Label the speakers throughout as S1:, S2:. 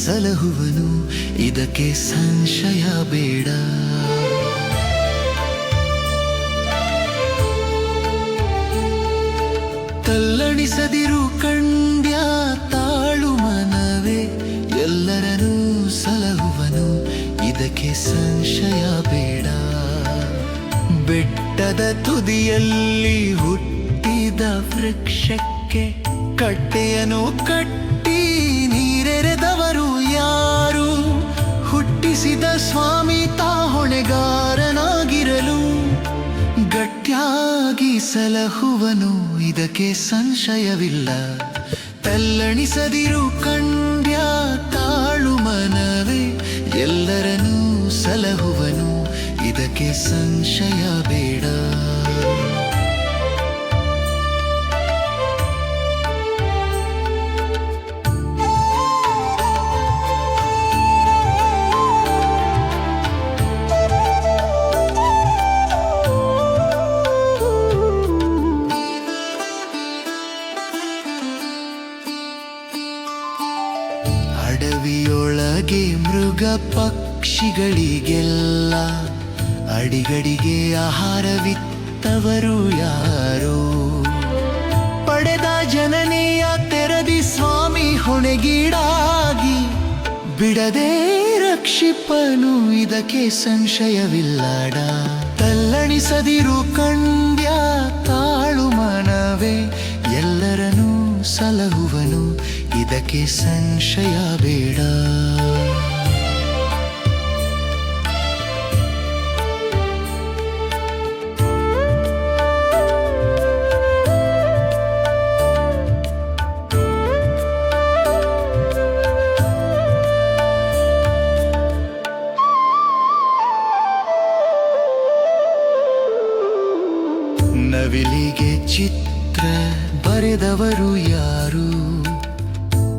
S1: ಸಲಹುವನು, ಇದಕ್ಕೆ ಸಂಶಯ ಬೇಡ. ತಲ್ಲಣಿಸದಿರು ಕಂಡ್ಯ ತಾಳು ಮನವೇ, ಎಲ್ಲರನ್ನೂ ಸಲಹುವನು, ಇದಕ್ಕೆ ಸಂಶಯ ಬೇಡ. ಬೆಟ್ಟದ ತುದಿಯಲ್ಲಿ ಹುಟ್ಟಿದ ವೃಕ್ಷಕ್ಕೆ ಕಟ್ಟೆಯನ್ನು ಕಟ್ಟಿ ನೀರೆರೆದವರು ಯಾರು? ಹುಟ್ಟಿಸಿದ ಸ್ವಾಮಿ ತಾ ಹೊಣೆಗಾರನಾಗಿರಲು ಗಟ್ಟಿಯಾಗಿ ಸಲಹುವನು, ಇದಕ್ಕೆ ಸಂಶಯವಿಲ್ಲ. ತಲ್ಲಣಿಸದಿರು ಕಂಡ್ಯ ತಾಳು ಮನವೇ, ಎಲ್ಲರನ್ನೂ ಸಲಹುವನು, ಇದಕ್ಕೆ ಸಂಶಯ ಬೇಡ. ಅಡವಿಯೊಳಗೆ ಮೃಗ ಪಕ್ಷಿಗಳಿಗೆಲ್ಲ ಅಡಿಗಡಿಗೆ ಆಹಾರವಿತ್ತವರು ಯಾರು? ಪಡೆದ ಜನನೆಯ ತೆರದಿ ಸ್ವಾಮಿ ಹೊಣೆಗೀಡಾಗಿ ಬಿಡದೆ ರಕ್ಷಿಪನು, ಇದಕ್ಕೆ ಸಂಶಯವಿಲ್ಲಡ. ತಲ್ಲಣಿಸದಿರು ಕಂಡ್ಯ ತಾಳು ಮನವೇ, ಎಲ್ಲರನ್ನೂ ಸಲಹುವನು, ಇದಕ್ಕೆ ಸಂಶಯ ಬೇಡ. ನವಿಲಿಗೆ ಚಿತ್ರ ಬರೆದವರು ಯಾರು?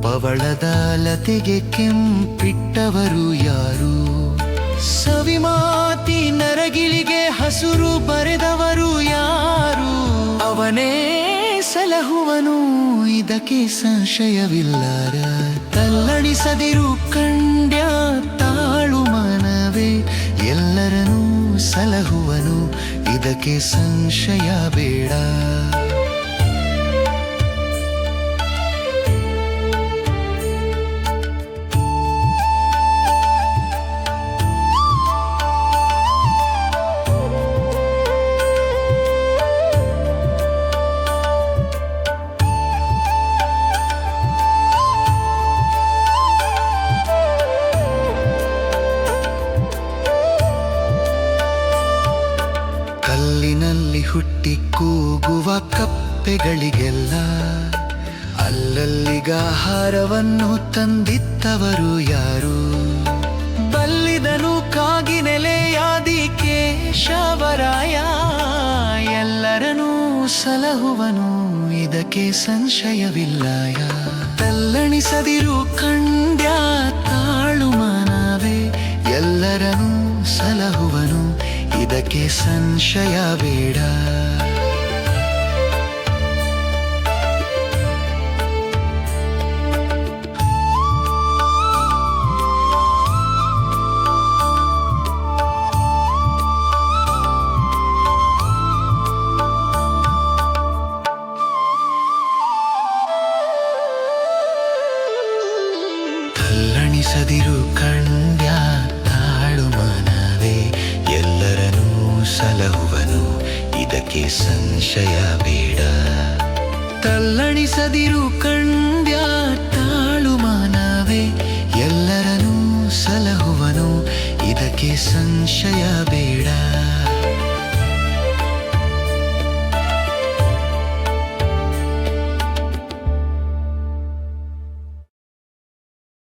S1: ಪವಳದ ಲತೆಗೆ ಕೆಂಪಿಟ್ಟವರು ಯಾರು? ಸವಿಮಾತಿ ನರಗಿಳಿಗೆ ಹಸುರು ಬರೆದವರು ಯಾರು? ಅವನೇ ಸಲಹುವನು, ಇದಕ್ಕೆ ಸಂಶಯವಿಲ್ಲರ. ತಲ್ಲಣಿಸದಿರು ಕಂಡ್ಯ ತಾಳು ಮನವೇ, ಎಲ್ಲರನ್ನೂ ಸಲಹುವನು, ಇದಕ್ಕೆ ಸಂಶಯ ಬೇಡ. ಕಲ್ಲಿನಲ್ಲಿ ಹುಟ್ಟಿ ಕೂಗುವ ಕಪ್ಪೆಗಳಿಗೆಲ್ಲ ಅಲ್ಲಲ್ಲಿಗ ಆಹಾರವನ್ನು ತಂದಿತ್ತವರು ಯಾರು? ಬಲ್ಲಿದನು ಕಾಗಿ ನೆಲೆಯಾದಿ ಕೇಶವರಾಯ, ಎಲ್ಲರನ್ನೂ ಸಲಹುವನು, ಇದಕ್ಕೆ ಸಂಶಯವಿಲ್ಲಯ. ತಲ್ಲಣಿಸದಿರು ಕಂಡ್ಯ ತಾಳು ಮನವೇ, ಎಲ್ಲರನ್ನೂ ಸಲಹುವನು, ಇದಕ್ಕೆ ಸಂಶಯ ಬೇಡ. ತಲ್ಲಣಿಸದಿರು ಕಂಡ್ಯ ತಾಳು ಮನವೇ, ಎಲ್ಲರನ್ನೂ ಸಲಹುವನು, ಇದಕ್ಕೆ ಸಂಶಯ ಬೇಡ. ತಲ್ಲಣಿಸದಿರು ಕಂಡ್ಯ ತಾಳು ಮನವೇ, ಎಲ್ಲರನ್ನೂ ಸಲಹುವನು, ಇದಕ್ಕೆ ಸಂಶಯ ಬೇಡ.